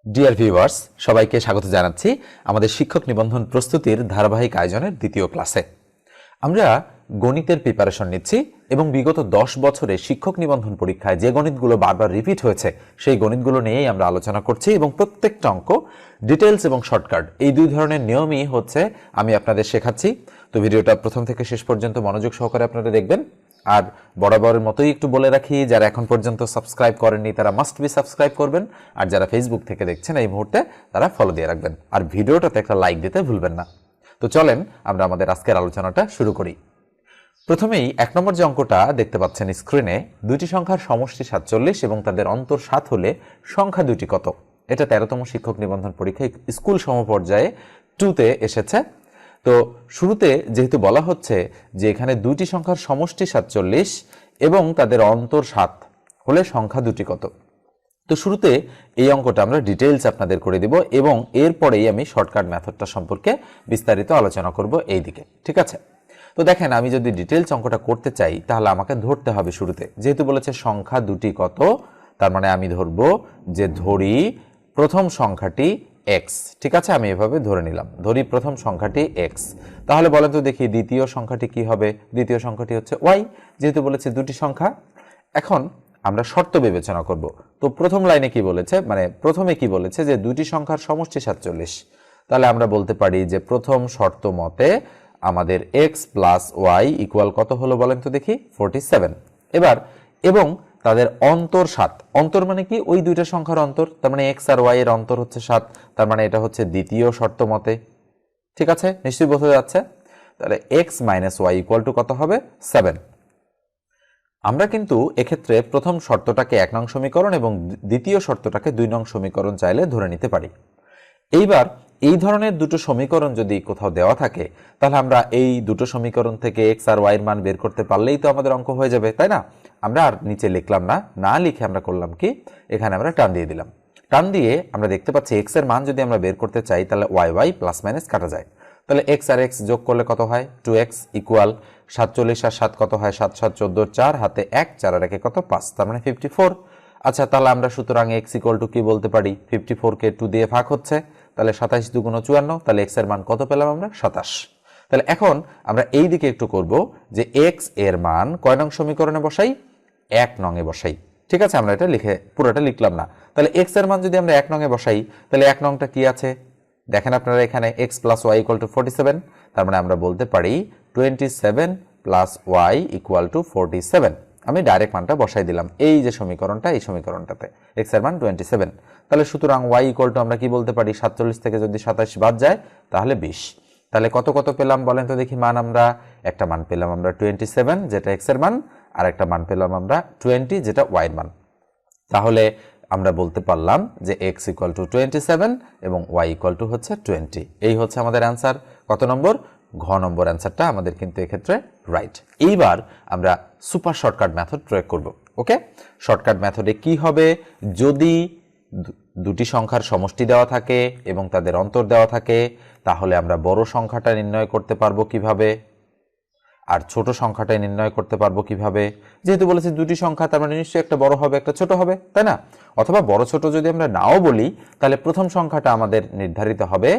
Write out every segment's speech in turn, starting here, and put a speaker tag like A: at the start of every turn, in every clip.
A: Dear viewers, সবাইকে স্বাগত জানাচ্ছি আমাদের শিক্ষক নিবন্ধন প্রস্তুতির ধারাবাহিক আয়োজনের দ্বিতীয় ক্লাসে। আমরা গণিতের প্রিপারেশন নিচ্ছি এবং বিগত 10 বছরে শিক্ষক নিবন্ধন পরীক্ষায় যে গণিতগুলো বারবার রিপিট হয়েছে সেই গণিতগুলো নিয়েই আমরা আলোচনা করছি এবং প্রত্যেকটা অঙ্ক ডিটেলস এবং শর্টকাট এই দুই ধরনের নিয়মই হচ্ছে আমি আপনাদের শেখাচ্ছি। তো ভিডিওটা প্রথম থেকে শেষ পর্যন্ত মনোযোগ সহকারে আপনারা দেখবেন। আর বরাবরের মতোই একটু বলে রাখি, যারা এখন পর্যন্ত সাবস্ক্রাইব করেননি তারা মাস্ট বি সাবস্ক্রাইব করবেন, আর যারা ফেসবুক থেকে দেখছেন এই মুহূর্তে তারা ফলো দিয়ে রাখবেন, আর ভিডিওটাতে একটা লাইক দিতে ভুলবেন না। তো চলেন আমরা আমাদের আজকের আলোচনাটা শুরু করি। প্রথমেই 1 নম্বর যে অঙ্কটা দেখতে পাচ্ছেন স্ক্রিনে, দুটি সংখ্যার সমষ্টি 47 এবং তাদের অন্তর 7 হলে সংখ্যা দুটি কত? এটা 13তম শিক্ষক নিবন্ধন পরীক্ষায় স্কুল সমপর্যায়ে 2তে এসেছে। তো শুরুতে যেহেতু বলা হচ্ছে যে এখানে দুটি সংখ্যার সমষ্টি 47 এবং তাদের অন্তর 7 হলে সংখ্যা দুটি কত, তো শুরুতে এই অঙ্কটা আমরা ডিটেইলস আপনাদের করে দিব এবং এরপরেই আমি শর্টকাট মেথডটা সম্পর্কে বিস্তারিত আলোচনা করব এই দিকে, ঠিক আছে? তো দেখেন, আমি যদি ডিটেইলস অঙ্কটা করতে চাই তাহলে আমাকে ধরতে হবে শুরুতে, যেহেতু বলেছে সংখ্যা দুটি কত, তার মানে আমি ধরবো যে ধরি প্রথম সংখ্যাটি x, ঠিক আছে? আমি এভাবে ধরে নিলাম, ধরি প্রথম সংখ্যাটি x। তাহলে বলেন তো দেখি দ্বিতীয় সংখ্যাটি কি হবে? দ্বিতীয় সংখ্যাটি হচ্ছে y, যেহেতু বলেছে দুটি সংখ্যা। এখন আমরা শর্ত বিবেচনা করব। তো প্রথম লাইনে কি বলেছে, মানে প্রথমে কি বলেছে যে দুটি সংখ্যার সমষ্টি 47। তাহলে আমরা বলতে পারি যে প্রথম শর্ত মতে আমাদের x প্লাস y ইকুয়াল কত হলো বলেন তো দেখি? 47। এবার এবং তাদের অন্তর 7, অন্তর মানে কি? ওই দুইটা সংখ্যার অন্তর, তার মানে x আর y এর অন্তর হচ্ছে 7, তার মানে এটা হচ্ছে দ্বিতীয় শর্ত মতে, ঠিক আছে? নিশ্চয়ই বোঝা যাচ্ছে। তাহলে x minus y equal to কত হবে? 7। আমরা কিন্তু এক্ষেত্রে প্রথম শর্তটাকে 1 নং সমীকরণ এবং দ্বিতীয় শর্তটাকে 2 নং সমীকরণ চাইলে ধরে নিতে পারি। এইবার এই ধরনের দুটো সমীকরণ যদি কোথাও দেওয়া থাকে তাহলে আমরা এই দুটো সমীকরণ থেকে x আর y এর মান বের করতে পারলেই তো আমাদের অঙ্ক হয়ে যাবে, তাই না? আমরা আর নিচে লিখলাম না, না লিখে আমরা করলাম কি, এখানে আমরা টান দিয়ে দিলাম। টান দিয়ে আমরা দেখতে পাচ্ছি x এর মান যদি আমরা বের করতে চাই তাহলে y প্লাস মাইনাস কাটা যায়। তাহলে x আর x যোগ করলে কত হয়? 2x ইকুয়াল 47 আর 7 কত হয়? 7 7 14, 4 হাতে 1, 4 আর 1 কত? 5, তার মানে 54। আচ্ছা, তাহলে আমরা সুতরাং x ইকুয়াল টু কি বলতে পারি? 54 কে 2 দিয়ে ভাগ হচ্ছে, তাহলে 27 দুগুণ 54, তাহলে x এর মান কত পেলাম আমরা? 27। তাহলে এখন আমরা এই দিকে একটু করব যে x এর মান কয় নং সমীকরণে বসাই? 1 নং এ বসাই, ঠিক আছে? আমরা এটা লিখে পুরোটা লিখলাম না। তাহলে x এর মান যদি আমরা 1 নং এ বসাই তাহলে 1 নংটা কি আছে দেখেন আপনারা, এখানে x plus y equal to 47, তার মানে আমরা বলতে পারি 27 প্লাস y ইকুয়াল টু 47। আমি ডাইরেক্ট মানটা বসাই দিলাম এই যে সমীকরণটা, এই সমীকরণটাতে x এর মান 27। তাহলে সুতরাং y ইকুয়াল টু আমরা কি বলতে পারি? 47 থেকে যদি 27 বাদ যায় তাহলে 20। তাহলে কত কত পেলাম বলেন তো দেখি মান? আমরা একটা মান পেলাম আমরা 27 যেটা x এর মান, আর একটা মান পেলাম আমরা 20 যেটা y এর মান। তাহলে আমরা বলতে পারলাম যে x ইকুয়াল টু 27 এবং y ইকুয়াল টু হচ্ছে 20। এই হচ্ছে আমাদের অ্যান্সার। কত নম্বর? ঘ নম্বর অ্যান্সারটা আমাদের কিন্তু এক্ষেত্রে রাইট। এইবার আমরা সুপার শর্টকাট মেথড প্রয়োগ করব। ওকে, শর্টকাট মেথডে কি হবে? যদি দুটি সংখ্যার সমষ্টি দেওয়া থাকে এবং তাদের অন্তর দেওয়া থাকে তাহলে আমরা বড় সংখ্যাটা নির্ণয় করতে পারবো কিভাবে, আর ছোট সংখ্যাটাই নির্ণয় করতে পারবো কিভাবে? যেহেতু বলেছে দুটি সংখ্যা, তার মানে নিশ্চয়ই একটা বড় হবে একটা ছোট হবে, তাই না? অথবা বড় ছোট যদি আমরা নাও বলি তাহলে প্রথম সংখ্যাটা আমাদের নির্ধারিত হবে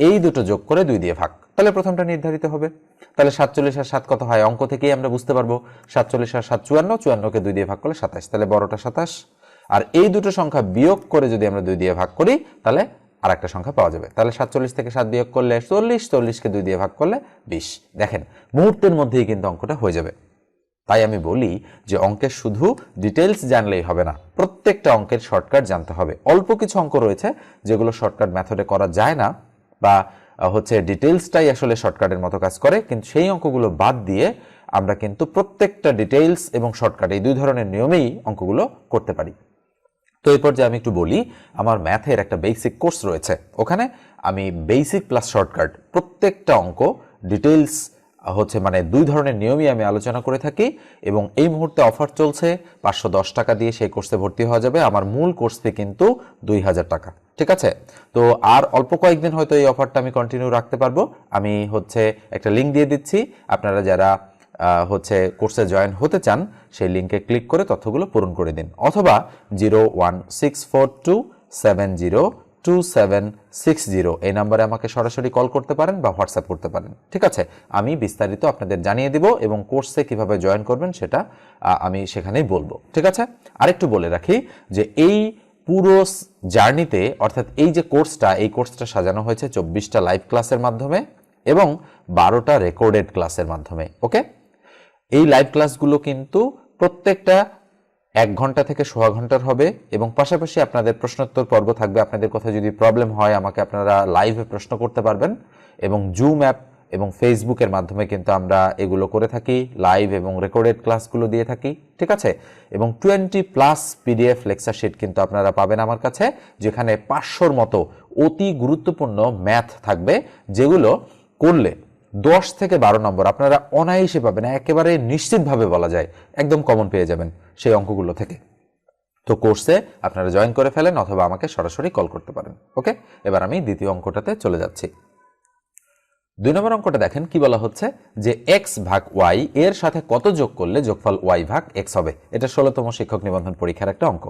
A: এই দুটো যোগ করে 2 দিয়ে ভাগ, তাহলে প্রথমটা নির্ধারিত হবে। তাহলে 47 আর 7 কত হয়? অঙ্ক থেকেই আমরা বুঝতে পারবো 47 আর 7 54, 54 কে 2 দিয়ে ভাগ করলে 27, তাহলে বড়টা 27। আর এই দুটো সংখ্যা বিয়োগ করে যদি আমরা 2 দিয়ে ভাগ করি তাহলে আর একটা সংখ্যা পাওয়া যাবে। তাহলে 47 থেকে 7 বিয়োগ করলে 40, 40 কে 2 দিয়ে ভাগ করলে 20। দেখেন, মুহূর্তের মধ্যেই কিন্তু অঙ্কটা হয়ে যাবে। তাই আমি বলি যে অঙ্কের শুধু ডিটেলস জানলেই হবে না, প্রত্যেকটা অঙ্কের শর্টকাট জানতে হবে। অল্প কিছু অঙ্ক রয়েছে যেগুলো শর্টকাট মেথডে করা যায় না, বা হচ্ছে ডিটেলসটাই আসলে শর্টকাটের মতো কাজ করে, কিন্তু সেই অঙ্কগুলো বাদ দিয়ে আমরা কিন্তু প্রত্যেকটা ডিটেলস এবং শর্টকাট এই দুই ধরনের নিয়মেই অঙ্কগুলো করতে পারি। তো এই পর্যায়ে আমি একটু বলি, আমার ম্যাথের একটা বেসিক কোর্স রয়েছে, ওখানে আমি বেসিক প্লাস শর্টকাট প্রত্যেকটা অঙ্ক ডিটেলস হচ্ছে মানে দুই ধরনের নিয়মই আমি আলোচনা করে থাকি। এবং এই মুহূর্তে অফার চলছে, 510 টাকা দিয়ে সেই কোর্সে ভর্তি হওয়া যাবে। আমার মূল কোর্স ফি কিন্তু 2000 টাকা, ঠিক আছে? তো আর অল্প কয়েকদিন হয়তো এই অফারটা আমি কন্টিনিউ রাখতে পারবো। আমি হচ্ছে একটা লিঙ্ক দিয়ে দিচ্ছি, আপনারা যারা হচ্ছে কোর্সে জয়েন হতে চান সেই লিঙ্কে ক্লিক করে তথ্যগুলো পূরণ করে দিন, অথবা 0164270 2760 এই নম্বরে আমাকে সরাসরি কল করতে পারেন বা হোয়াটসঅ্যাপ করতে পারেন। ঠিক আছে, আমি বিস্তারিত আপনাদের জানিয়ে দিব এবং কোর্সে কিভাবে জয়েন করবেন সেটা আমি সেখানেই বলবো। ঠিক আছে, আরেকটু বলে রাখি যে এই পুরো জার্নিতে অর্থাৎ এই যে কোর্সটা, এই কোর্সটা সাজানো হয়েছে 24টা লাইভ ক্লাসের মাধ্যমে এবং 12টা রেকর্ডেড ক্লাসের মাধ্যমে। ওকে, এই লাইভ ক্লাসগুলো কিন্তু প্রত্যেকটা 1 ঘন্টা থেকে সোয়া ঘন্টার হবে এবং পাশাপাশি আপনাদের প্রশ্নোত্তর পর্ব থাকবে। আপনাদের কোথাও যদি প্রবলেম হয় আমাকে আপনারা লাইভে প্রশ্ন করতে পারবেন এবং জুম অ্যাপ এবং ফেসবুকের মাধ্যমে কিন্তু আমরা এগুলো করে থাকি, লাইভ এবং রেকর্ডেড ক্লাসগুলো দিয়ে থাকি। ঠিক আছে, এবং 20+ PDF লেকচার শিট কিন্তু আপনারা পাবেন আমার কাছে, যেখানে 500-র মতো অতি গুরুত্বপূর্ণ ম্যাথ থাকবে, যেগুলো করলে 10 থেকে 12 নম্বর আপনারা অনায়াসে পাবেন, একেবারে নিশ্চিতভাবে বলা যায় একদম কমন পেয়ে যাবেন সেই অঙ্কগুলো থেকে। তো কোর্সে আপনারা জয়েন করে ফেলেন অথবা আমাকে সরাসরি কল করতে পারেন। ওকে, এবার আমি দ্বিতীয় অঙ্কটাতে চলে যাচ্ছি। 2 নম্বর অঙ্কটা দেখেন কি বলা হচ্ছে যে x ভাগ y এর সাথে কত যোগ করলে যোগফল y ভাগ x হবে। এটা 16তম শিক্ষক নিবন্ধন পরীক্ষার একটা অঙ্ক।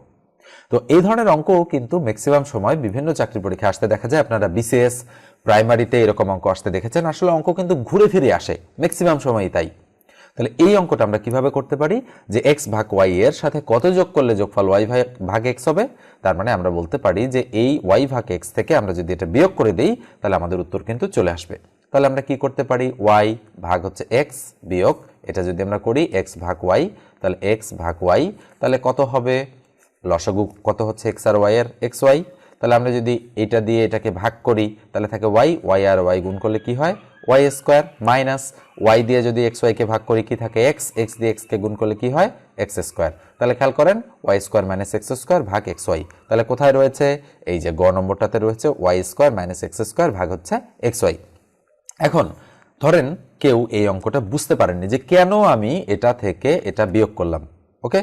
A: তো এই ধরনের অঙ্ক কিন্তু ম্যাক্সিমাম সময় বিভিন্ন চাকরি পরীক্ষা আসতে দেখা যায়। আপনারা বিসিএস প্রাইমারিতে এরকম অঙ্ক আসতে দেখেছেন। আসলে অঙ্ক কিন্তু ঘুরে ফিরে আসে ম্যাক্সিমাম সময়ই তাই। তাহলে এই অঙ্কটা আমরা কিভাবে করতে পারি যে x ভাগ y এর সাথে কত যোগ করলে যোগফল y ভাগ x হবে। তার মানে আমরা বলতে পারি যে এই y ভাগ x থেকে আমরা যদি এটা বিয়োগ করে দিই তাহলে আমাদের উত্তর কিন্তু চলে আসবে। তাহলে আমরা কি করতে পারি, y ভাগ হচ্ছে x বিয়োগ এটা যদি আমরা করি x ভাগ y, তাহলে x ভাগ y তাহলে কত হবে, লসাগু কত হচ্ছে x আর y এর xy। তাহলে আমরা যদি এটা দিয়ে এটাকে ভাগ করি তাহলে থাকে y আর y গুণ করলে কি হয় y স্কয়ার, মাইনাস y দিয়ে যদি xy কে ভাগ করি কি থাকে x দিয়ে x কে গুণ করলে কি হয় x স্কয়ার। তাহলে খেয়াল করেন y square minus x square ভাগ xy। তাহলে কোথায় রয়েছে, এই যে গ নম্বরটাতে রয়েছে y square minus x square ভাগ হচ্ছে xy। এখন ধরেন কেউ এই অঙ্কটা বুঝতে পারেননি যে কেন আমি এটা থেকে এটা বিয়োগ করলাম। ওকে,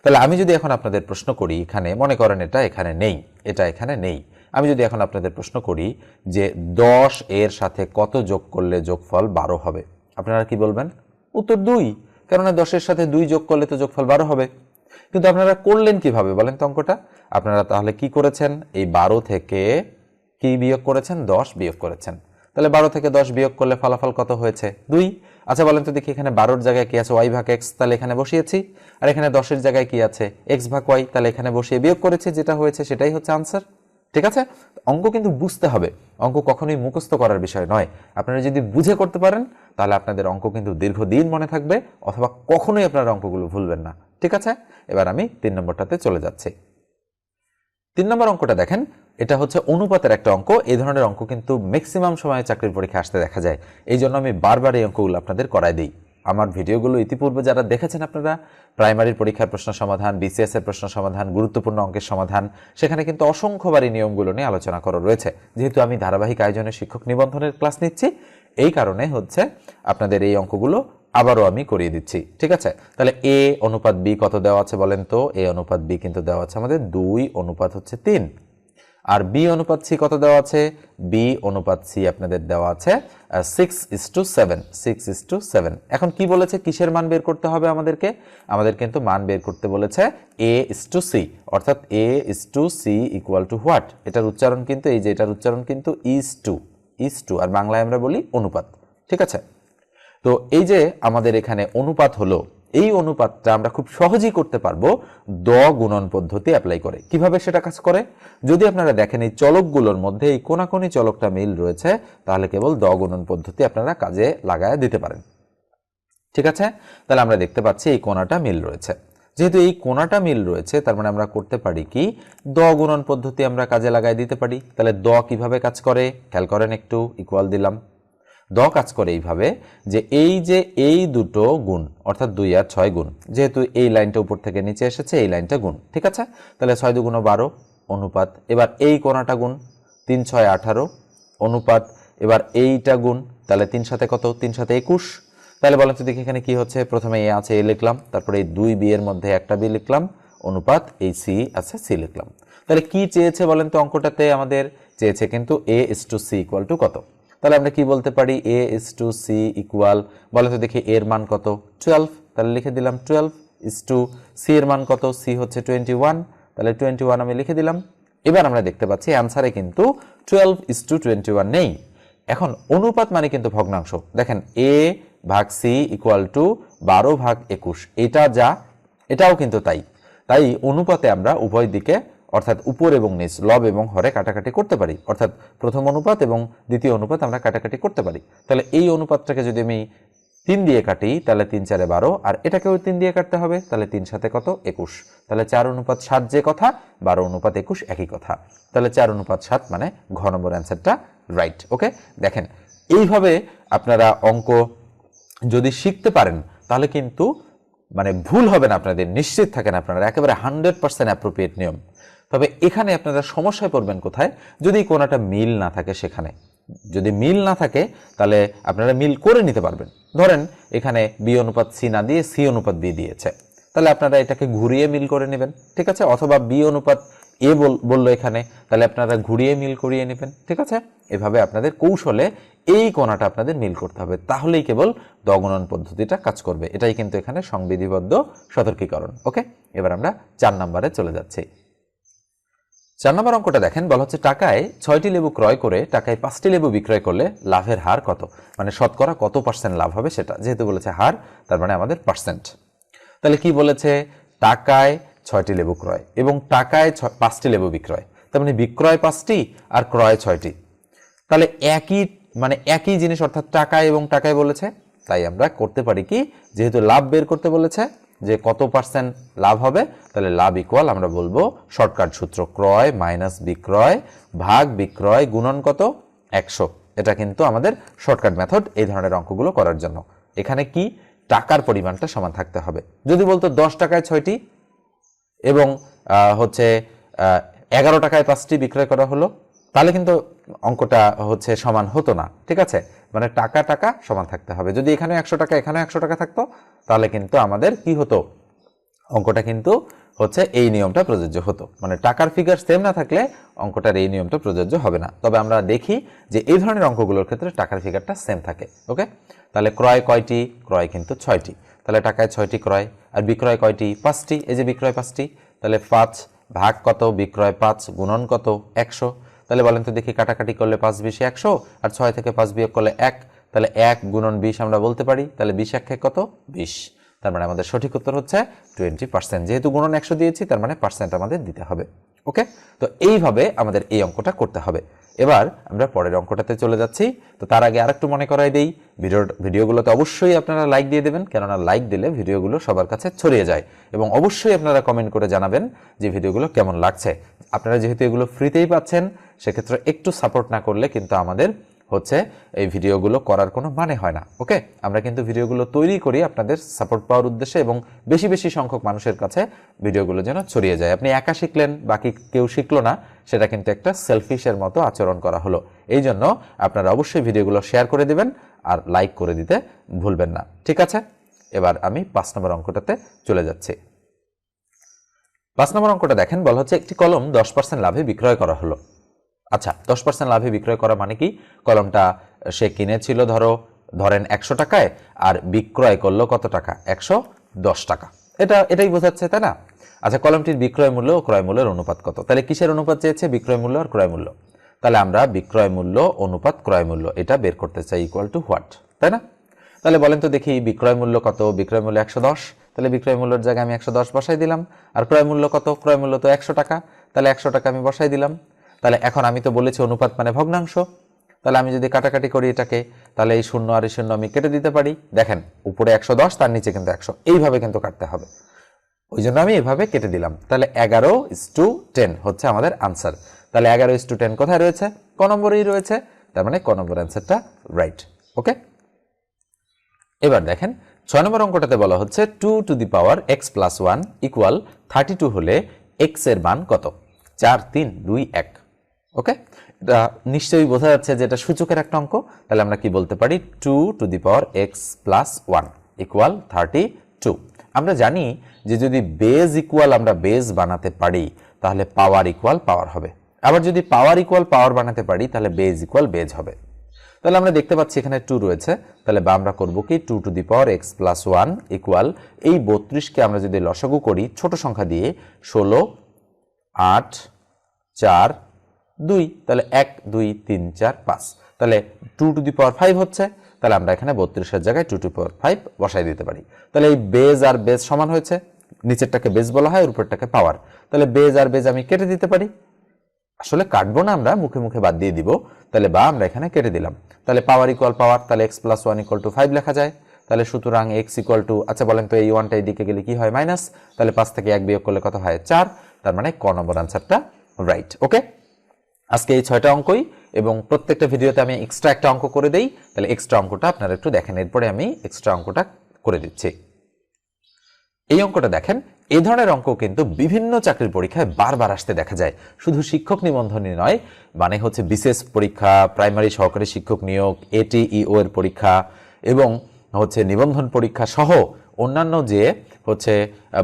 A: তাহলে আমি যদি এখন আপনাদের প্রশ্ন করি, এখানে মনে করেন এটা এখানে নেই, এটা এখানে নেই, আমি যদি এখন আপনাদের প্রশ্ন করি যে 10 এর সাথে কত যোগ করলে যোগফল 12 হবে, আপনারা কি বলবেন? উত্তর 2, কেননা 10 এর সাথে 2 যোগ করলে তো যোগফল 12 হবে। কিন্তু আপনারা করলেন কিভাবে বলেন তো অঙ্কটা? আপনারা তাহলে কি করেছেন, এই 12 থেকে কি বিয়োগ করেছেন, 10 বিয়োগ করেছেন। তাহলে 12 থেকে 10 বিয়োগ করলে ফলাফল কত হয়েছে, 2। আচ্ছা বলেন তো দেখি, এখানে 12-র জায়গায় কি আছে, y ভাগ x, তাহলে এখানে বসিয়েছি। আর এখানে 10-এর জায়গায় কি আছে, x ভাগ y, তাহলে এখানে বসিয়ে বিয়োগ করেছি, যেটা হয়েছে সেটাই হচ্ছে আনসার। ঠিক আছে, অঙ্ক কিন্তু বুঝতে হবে, অঙ্ক কখনোই মুখস্থ করার বিষয় নয়। আপনারা যদি বুঝে করতে পারেন তাহলে আপনাদের অঙ্ক কিন্তু দীর্ঘদিন মনে থাকবে, অথবা কখনোই আপনারা অঙ্কগুলো ভুলবেন না। ঠিক আছে, এবার আমি 3 নম্বরটাতে চলে যাচ্ছি। 3 নম্বর অঙ্কটা দেখেন, এটা হচ্ছে অনুপাতের একটা অঙ্ক। এই ধরনের অঙ্ক কিন্তু ম্যাক্সিমাম সময় চাকরির পরীক্ষা আসতে দেখা যায়, এই জন্য আমি বারবার এই অঙ্কগুলো আপনাদের করাই দিই। আমার ভিডিওগুলো ইতিপূর্বে যারা দেখেছেন আপনারা, প্রাইমারির পরীক্ষার প্রশ্ন সমাধান, বিসিএস এর প্রশ্ন সমাধান, গুরুত্বপূর্ণ অঙ্কের সমাধান, সেখানে কিন্তু অসংখ্যবার এই নিয়মগুলো নিয়ে আলোচনা করা রয়েছে। যেহেতু আমি ধারাবাহিক আয়োজনে শিক্ষক নিবন্ধনের ক্লাস নিচ্ছি, এই কারণে হচ্ছে আপনাদের এই অঙ্কগুলো আবারও আমি করিয়ে দিচ্ছি। ঠিক আছে, তাহলে a অনুপাত b কত দেওয়া আছে বলেন তো? a অনুপাত b কিন্তু দেওয়া আছে আমাদের 2 অনুপাত হচ্ছে 3। আর b অনুপাত c কত দেওয়া আছে? b অনুপাত c আপনাদের দেওয়া আছে 6:7, 6:7। এখন কি বলেছে, কিসের মান বের করতে হবে আমাদেরকে? আমাদের কিন্তু মান বের করতে বলেছে a:c, অর্থাৎ a:c ইকুয়াল টু হোয়াট? এটার উচ্চারণ কিন্তু এই যে এটার উচ্চারণ কিন্তু is to, আর বাংলায় আমরা বলি অনুপাত। ঠিক আছে, তো এই যে আমাদের এখানে অনুপাত হলো, এই অনুপাতটা আমরা খুব সহজেই করতে পারবো দ গুণন পদ্ধতি অ্যাপ্লাই করে। কিভাবে সেটা কাজ করে, যদি আপনারা দেখেন এই চলকগুলোর মধ্যে এই কোনাকুনি চলকটা মিল রয়েছে, তাহলে কেবল দ গুণন পদ্ধতি আপনারা কাজে লাগায় দিতে পারেন। ঠিক আছে, তাহলে আমরা দেখতে পাচ্ছি এই কোণাটা মিল রয়েছে। যেহেতু এই কোণাটা মিল রয়েছে, তার মানে আমরা করতে পারি কি, দ গুণন পদ্ধতি আমরা কাজে লাগায় দিতে পারি। তাহলে দ কিভাবে কাজ করে খেয়াল করেন একটু, ইকুয়াল দিলাম। দ কাজ করে এইভাবে যে এই যে এই দুটো গুণ, অর্থাৎ 2 আর 6 গুণ, যেহেতু এই লাইনটা উপর থেকে নিচে এসেছে, এই লাইনটা গুণ। ঠিক আছে, তাহলে 6 2 × 12 অনুপাত, এবার এই কোণাটা গুণ, 3 6 18 অনুপাত, এবার এইটা গুণ, তাহলে 3 7 কত, 3 7 21। তাহলে বলেন তো দেখি এখানে কি হচ্ছে, প্রথমে এ আছে, এ লিখলাম, তারপরে এই 2 বি এর মধ্যে একটা বি লিখলাম, অনুপাত এই সি আছে, সি লিখলাম। তাহলে কি চেয়েছে বলেন তো অঙ্কটাতে? আমাদের চেয়েছে কিন্তু a:c ইকুয়াল টু কত। তাহলে আমরা কি বলতে পারি, a:c ইকুয়াল, বলেন তো দেখি এর মান কত, 12। তাহলে লিখে দিলাম 12 c এর মান কত, c হচ্ছে 21, তাহলে 21 আমি লিখে দিলাম। এবার আমরা দেখতে পাচ্ছি অ্যান্সারে কিন্তু 12:21 নেই। এখন অনুপাত মানে কিন্তু ভগ্নাংশ। দেখেন a ভাগ c ইকুয়াল টু 12/21, এটা যা এটাও কিন্তু তাই। তাই অনুপাতে আমরা উভয় দিকে অর্থাৎ উপর এবং নিচ লব এবং হরে কাটাকাটি করতে পারি, অর্থাৎ প্রথম অনুপাত এবং দ্বিতীয় অনুপাত আমরা কাটাকাটি করতে পারি। তাহলে এই অনুপাতটাকে যদি আমি 3 দিয়ে কাটি তাহলে 3 × 4 = 12, আর এটাকেও 3 দিয়ে কাটতে হবে, তাহলে 3 × 7 কত 21। তাহলে 4:7 যে কথা, 12:21 একই কথা। তাহলে 4:7 মানে ঘ নম্বর অ্যান্সারটা রাইট। ওকে, দেখেন এইভাবে আপনারা অঙ্ক যদি শিখতে পারেন তাহলে কিন্তু মানে ভুল হবে না আপনাদের, নিশ্চিত থাকেন আপনারা, একেবারে 100% অ্যাপ্রোপ্রিয়েট নিয়ম। তবে এখানে আপনারা সমস্যায় পড়বেন কোথায়, যদি কোনোটা মিল না থাকে। সেখানে যদি মিল না থাকে তাহলে আপনারা মিল করে নিতে পারবেন। ধরেন এখানে বি অনুপাত সি না দিয়ে সি অনুপাত বি দিয়েছে, তাহলে আপনারা এটাকে ঘুরিয়ে মিল করে নেবেন, ঠিক আছে। অথবা বি অনুপাত এ বললো এখানে, তাহলে আপনারা ঘুরিয়ে মিল করিয়ে নেবেন, ঠিক আছে। এভাবে আপনাদের কৌশলে এই কোণাটা আপনাদের মিল করতে হবে, তাহলেই কেবল দগণন পদ্ধতিটা কাজ করবে। এটাই কিন্তু এখানে সংবিধিবদ্ধ সতর্কীকরণ। ওকে, এবার আমরা 4 নম্বরে চলে যাচ্ছি। 4 নম্বর অঙ্কটা দেখেন, বলা হচ্ছে টাকায় 6টি লেবু ক্রয় করে টাকায় 5টি লেবু বিক্রয় করলে লাভের হার কত, মানে শতকরা কত % লাভ হবে সেটা। যেহেতু বলেছে হার, তার মানে আমাদের পার্সেন্ট। তাহলে কি বলেছে, টাকায় 6টি লেবু ক্রয় এবং টাকায় 5টি লেবু বিক্রয়, তার মানে বিক্রয় 5টি আর ক্রয় 6টি। তাহলে একই জিনিস, অর্থাৎ টাকায় এবং টাকায় বলেছে। তাই আমরা করতে পারি কি, যেহেতু লাভ বের করতে বলেছে যে কত % লাভ হবে, তাহলে লাভ ইকুয়াল আমরা বলবো শর্টকাট সূত্র, ক্রয় মাইনাস বিক্রয় ভাগ বিক্রয় গুণন কত 100। এটা কিন্তু আমাদের শর্টকাট মেথড এই ধরনের অঙ্কগুলো করার জন্য। এখানে কি টাকার পরিমাণটা সমান থাকতে হবে। যদি বলতো 10 টাকায় 6টি এবং হচ্ছে 11 টাকায় 5টি বিক্রয় করা হলো, তাহলে কিন্তু অঙ্কটা হচ্ছে সমান হতো না, ঠিক আছে। মানে টাকা টাকা সমান থাকতে হবে। যদি এখানে 100 টাকা এখানে 100 টাকা থাকতো, তাহলে কিন্তু আমাদের কি হতো, অঙ্কটা কিন্তু হচ্ছে এই নিয়মটা প্রযোজ্য হতো। মানে টাকার ফিগার সেম না থাকলে অঙ্কটার এই নিয়মটা প্রযোজ্য হবে না। তবে আমরা দেখি যে এই ধরনের অঙ্কগুলোর ক্ষেত্রে টাকার ফিগারটা সেম থাকে। ওকে, তাহলে ক্রয় কয়টি, ক্রয় কিন্তু 6টি। তাহলে টাকায় 6টি ক্রয়, আর বিক্রয় কয়টি 5টি, এই যে বিক্রয় 5টি। তাহলে 5 ভাগ কত বিক্রয় 5 গুণন কত 100। তাহলে বলেন তো দেখি, কাটাকাটি করলে 5 20 100, আর 6 থেকে 5 বিয়োগ করলে 1, তাহলে 1 গুণন 20 আমরা বলতে পারি। তাহলে 20 1 কত 20। তার মানে আমাদের সঠিক উত্তর হচ্ছে 20%। যেহেতু গুণন 100 দিয়েছি, তার মানে পার্সেন্ট আমাদের দিতে হবে। ওকে, তো এইভাবে আমাদের এই অঙ্কটা করতে হবে। এবার আমরা পরের অঙ্কটাতে চলে যাচ্ছি। তো তার আগে আরেকটু মনে করাই দেই, ভিডিওগুলোতে অবশ্যই আপনারা লাইক দিয়ে দেবেন, কেননা লাইক দিলে ভিডিওগুলো সবার কাছে ছড়িয়ে যায়। এবং অবশ্যই আপনারা কমেন্ট করে জানাবেন যে ভিডিওগুলো কেমন লাগছে। আপনারা যেহেতু এগুলো ফ্রিতেই পাচ্ছেন, সেক্ষেত্রে একটু সাপোর্ট না করলে কিন্তু আমাদের হচ্ছে এই ভিডিওগুলো করার কোনো মানে হয় না। ওকে, আমরা কিন্তু ভিডিওগুলো তৈরি করি আপনাদের সাপোর্ট পাওয়ার উদ্দেশ্যে, এবং বেশি বেশি সংখ্যক মানুষের কাছে ভিডিওগুলো যেন ছড়িয়ে যায়। আপনি একা শিখলেন, বাকি কেউ শিখলো না, সেটা কিন্তু একটা সেলফিশের মতো আচরণ করা হলো। এই জন্য আপনারা অবশ্যই ভিডিওগুলো শেয়ার করে দিবেন আর লাইক করে দিতে ভুলবেন না, ঠিক আছে। এবার আমি 5 নম্বর অঙ্কটাতে চলে যাচ্ছি। 5 নম্বর অঙ্কটা দেখেন, বলা হচ্ছে একটি কলম 10% লাভে বিক্রয় করা হলো। আচ্ছা, 10% লাভে বিক্রয় করা মানে কি, কলমটা সে কিনেছিল ধরেন 100 টাকায়, আর বিক্রয় করলো কত টাকা 110 টাকা। এটাই বোঝাচ্ছে, তাই না। আচ্ছা, কলমটির বিক্রয় মূল্য ও ক্রয় মূল্যের অনুপাত কত। তাহলে কিসের অনুপাত চেয়েছে, বিক্রয় মূল্য আর ক্রয় মূল্য। তাহলে আমরা বিক্রয় মূল্য অনুপাত ক্রয় মূল্য এটা বের করতে চাই, ইকুয়াল টু হোয়াট, তাই না। তাহলে বলেন তো দেখি, বিক্রয় মূল্য কত, বিক্রয় মূল্য 110, তাহলে বিক্রয় মূল্যের জায়গায় আমি 110 বসাই দিলাম। আর ক্রয় মূল্য কত, ক্রয় মূল্য তো 100 টাকা, তাহলে 100 টাকা আমি বসাই দিলাম। তাহলে এখন আমি তো বলেছি অনুপাত মানে ভগ্নাংশ, তাহলে আমি যদি কাটাকাটি করি এটাকে, তাহলে এই 0 আর এই 0 আমি কেটে দিতে পারি। দেখেন উপরে 110, তার নিচে কিন্তু 100, এইভাবে কিন্তু কাটতে হবে, ওই জন্য আমি এভাবে কেটে দিলাম। তাহলে 11:10 হচ্ছে আমাদের আনসার। তাহলে 11:10 কোথায় রয়েছে, ক নম্বরেই রয়েছে, তার মানে ক নম্বর অ্যান্সারটা রাইট। ওকে, এবার দেখেন 6 নম্বর অঙ্কটাতে বলা হচ্ছে 2 to the power x + 1 equal 32 হলে x এর মান কত। 4 3 2 1। ওকে, এটা নিশ্চয়ই বোঝা যাচ্ছে যে এটা সূচকের একটা অঙ্ক। তাহলে আমরা কি বলতে পারি, 2 to the power x + 1 equal 32। আমরা জানি যে যদি বেজ ইকুয়াল আমরা বেজ বানাতে পারি, তাহলে পাওয়ার ইকুয়াল পাওয়ার হবে। আবার যদি পাওয়ার ইকুয়াল পাওয়ার বানাতে পারি, তাহলে বেজ ইকুয়াল বেজ হবে। তাহলে আমরা দেখতে পাচ্ছি এখানে 2 রয়েছে, তাহলে আমরা করব কি, 2 to the power x + 1 equal এই 32কে আমরা যদি লসাগু করি ছোট সংখ্যা দিয়ে, 16 8 4 2, তাহলে 1 2 3 4 5, তাহলে 2 টু দি পাওয়ার 5 হচ্ছে, তাহলে আমরা এখানে 32 এর জায়গায় 2 টু দি পাওয়ার 5 বসাই দিতে পারি। তাহলে এই বেজ আর বেজ সমান হয়েছে, নিচেরটাকে বেজ বলা হয়, উপরটাকে পাওয়ার, তাহলে বেজ আর বেজ আমি কেটে দিতে পারি। আসলে কাটবো না, আমরা মুখে মুখে বাদ দিয়ে দিব, তাহলে বা আমরা এখানে কেটে দিলাম। তাহলে পাওয়ার ইকুয়াল পাওয়ার, তাহলে x + 1 = 5 লেখা যায়। তাহলে সুতরাং x = আচ্ছা বলেন তো এই 1টা এদিকে গেলে কি হয় মাইনাস, তাহলে 5 থেকে 1 বিয়োগ করলে কত হয় 4, তার মানে ক নম্বর আনসারটা রাইট। ওকে, আজকে এই 6টা অঙ্কই, এবং প্রত্যেকটা ভিডিওতে আমি এক্সট্রা একটা অঙ্ক করে দেই, তাহলে এক্সট্রা অঙ্কটা আপনারা একটু দেখেন, এরপরে আমি এক্সট্রা অঙ্কটা করে দিচ্ছি। এই অঙ্কটা দেখেন, এই ধরনের অঙ্ক কিন্তু বিভিন্ন চাকরির পরীক্ষায় বারবার আসতে দেখা যায়। শুধু শিক্ষক নিবন্ধনই নয়, মানে হচ্ছে বিশেষ পরীক্ষা, প্রাইমারি সহকারী শিক্ষক নিয়োগ, ATEO এর পরীক্ষা, এবং হচ্ছে নিবন্ধন পরীক্ষা সহ অন্যান্য যে হচ্ছে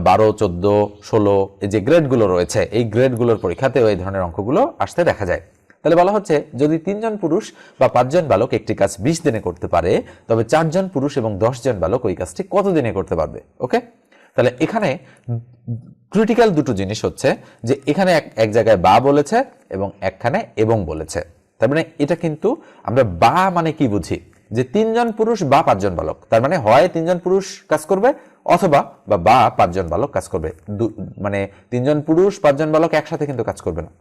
A: 12, 14, 16 এই যে গ্রেডগুলো রয়েছে, এই গ্রেডগুলোর পরীক্ষাতেও এই ধরনের অঙ্কগুলো আসতে দেখা যায়। তাহলে বলা হচ্ছে যদি 3 জন পুরুষ বা 5 জন বালক একটি কাজ 20 দিনে করতে পারে, তবে 4 জন পুরুষ এবং 10 জন বালক ওই কাজটি কত দিনে করতে পারবে। ওকে, তাহলে এখানে ক্রিটিক্যাল দুটো জিনিস হচ্ছে যে এখানে এক জায়গায় বা বলেছে এবং একখানে এবং বলেছে। তার মানে এটা কিন্তু আমরা বা মানে কি বুঝি, যে 3 জন পুরুষ বা 5 জন বালক, তার মানে হয় 3 জন পুরুষ কাজ করবে অথবা বা 5 জন বালক কাজ করবে, মানে 3 জন পুরুষ 5 জন বালক একসাথে কিন্তু কাজ করবে না,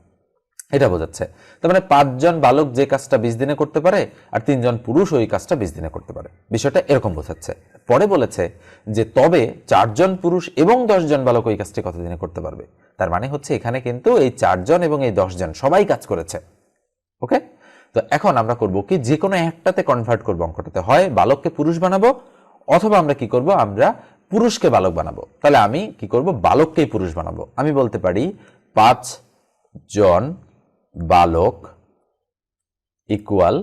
A: এটা বোঝাচ্ছে। তার মানে 5 জন বালক যে কাজটা 20 দিনে করতে পারে আর 3 জন পুরুষ ওই কাজটা 20 দিনে করতে পারে, বিষয়টা এরকম বোঝাচ্ছে। পরে বলেছে যে তবে 4 জন পুরুষ এবং 10 জন বালক ওই কাজটি কত দিনে করতে পারবে, তার মানে হচ্ছে এখানে কিন্তু এই 4 জন এবং এই 10 জন সবাই কাজ করেছে। ওকে, তো এখন আমরা করব কি, যে কোনো একটাতে কনভার্ট করব অঙ্কটাতে, হয় বালককে পুরুষ বানাবো অথবা আমরা কি করব, আমরা পুরুষকে বালক বানাবো। তাহলে আমি কি করব, বালককেই পুরুষ বানাবো। আমি বলতে পারি 5 জন বালক ইকুয়াল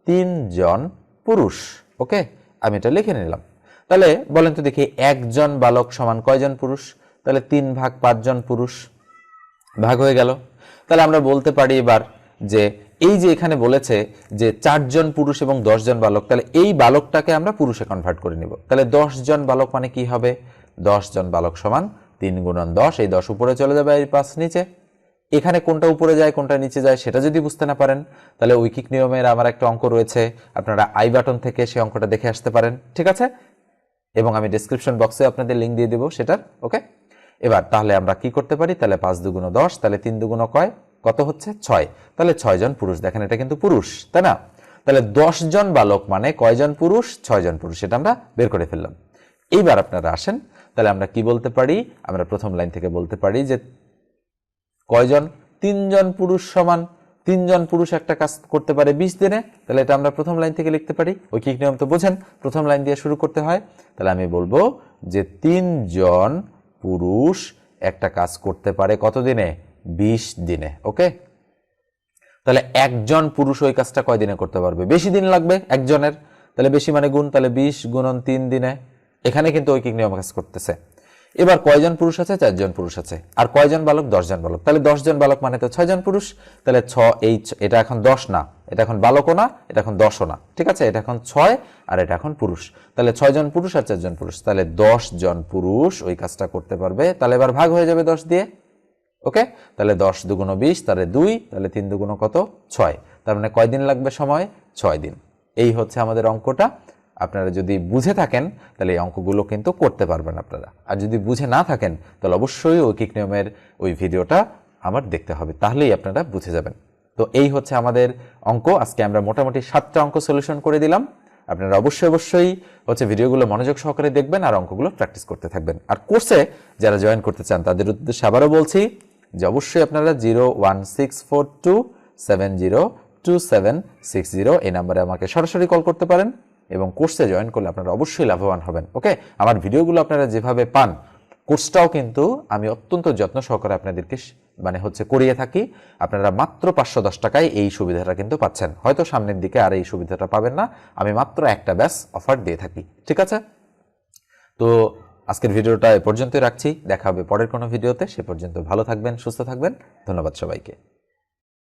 A: 3 জন পুরুষ। ওকে, আমি এটা লিখে নিলাম। তাহলে বলেন তো দেখি, 1 জন বালক সমান কয়জন পুরুষ, তাহলে 3 ভাগ 5 জন পুরুষ, ভাগ হয়ে গেল। তাহলে আমরা বলতে পারি এবার যে এই যে এখানে বলেছে যে 4 জন পুরুষ এবং 10 জন বালক, তাহলে এই বালকটাকে আমরা পুরুষে কনভার্ট করে নিব। তাহলে 10 জন বালক মানে কি হবে, 10 জন বালক সমান 3 গুণন 10, এই 10 উপরে চলে যাবে, এই 5 নিচে। এখানে কোনটা উপরে যায় কোনটা নিচে যায় সেটা যদি বুঝতে না পারেন, তাহলে ঐকিক নিয়মের আমার একটা অঙ্ক রয়েছে, আপনারা আই বাটন থেকে সেই অঙ্কটা দেখে আসতে পারেন, ঠিক আছে, এবং আমি ডেসক্রিপশন বক্সে আপনাদের লিঙ্ক দিয়ে দেবো সেটার। ওকে, এবার তাহলে আমরা কি করতে পারি, তাহলে 5 দুগুণ 10, তাহলে 3 দুগুণ কত হচ্ছে 6, তাহলে 6 জন পুরুষ, দেখেন এটা কিন্তু পুরুষ, তাই না। তাহলে 10 জন বালক মানে কয়জন পুরুষ, 6 জন পুরুষ, এটা আমরা বের করে ফেললাম। এইবার আপনারা আসেন, তাহলে আমরা কি বলতে পারি, আমরা প্রথম লাইন থেকে বলতে পারি যে কয়জন, 3 জন পুরুষ সমান 3 জন পুরুষ একটা কাজ করতে পারে 20 দিনে, তাহলে এটা আমরা প্রথম লাইন থেকে লিখতে পারি। ঐকিক নিয়ম তো বোঝেন, প্রথম লাইন দিয়ে শুরু করতে হয়। তাহলে আমি বলবো যে 3 জন পুরুষ একটা কাজ করতে পারে কত দিনে, 20 দিনে। ওকে, তাহলে একজন পুরুষ ওই কাজটা কয় দিনে করতে পারবে, বেশি দিন লাগবে একজনের, তাহলে বেশি মানে গুণ, তাহলে 20 গুণন 3 দিনে। এখানে কিন্তু ঐকিক নিয়ম কাজ করতেছে। এবার কয়জন পুরুষ আছে, 4 জন পুরুষ আছে, আর কয়জন বালক, 10 জন বালক, তাহলে 10 জন বালক মানে তো 6 জন পুরুষ, তাহলে এটা এখন 10 না, এটা এখন বালকও না, এটা এখন 10ও না, ঠিক আছে, এটা এখন 6 আর এটা এখন পুরুষ, তাহলে 6 জন পুরুষ আর 4 জন পুরুষ, তাহলে 10 জন পুরুষ ওই কাজটা করতে পারবে। তাহলে এবার ভাগ হয়ে যাবে 10 দিয়ে। ওকে, তাহলে 10 দুগুণ 20, তাহলে 2, তাহলে 3 দুগুণ কত 6, তার মানে কয়দিন লাগবে সময়, 6 দিন। এই হচ্ছে আমাদের অঙ্কটা। আপনারা যদি বুঝে থাকেন তাহলে এই অঙ্কগুলো কিন্তু করতে পারবেন আপনারা, আর যদি বুঝে না থাকেন তাহলে অবশ্যই ঐকিক নিয়মের ওই ভিডিওটা আমার দেখতে হবে, তাহলেই আপনারা বুঝে যাবেন। তো এই হচ্ছে আমাদের অঙ্ক। আজকে আমরা মোটামুটি 7টা অঙ্ক সলিউশন করে দিলাম। আপনারা অবশ্যই হচ্ছে ভিডিওগুলো মনোযোগ সহকারে দেখবেন আর অঙ্কগুলো প্র্যাকটিস করতে থাকবেন। আর কোর্সে যারা জয়েন করতে চান তাদের উদ্দেশ্যে আবারও বলছি যে অবশ্যই আপনারা 01642702760 এই নাম্বারে আমাকে সরাসরি কল করতে পারেন এবং কোর্সে জয়েন করলে আপনারা অবশ্যই লাভবান হবেন। ওকে, আমার ভিডিওগুলো আপনারা যেভাবে পান কোর্সটাও কিন্তু আমি অত্যন্ত যত্ন সহকারে আপনাদেরকে মানে হচ্ছে করিয়ে থাকি। আপনারা মাত্র 510 টাকায় এই সুবিধাটা কিন্তু পাচ্ছেন, হয়তো সামনের দিকে আর এই সুবিধাটা পাবেন না। আমি মাত্র একটা ব্যাচ অফার দিয়ে থাকি, ঠিক আছে। তো আজকের ভিডিওটা এ পর্যন্তই রাখছি, দেখা হবে পরের কোনো ভিডিওতে। সে পর্যন্ত ভালো থাকবেন, সুস্থ থাকবেন। ধন্যবাদ সবাইকে।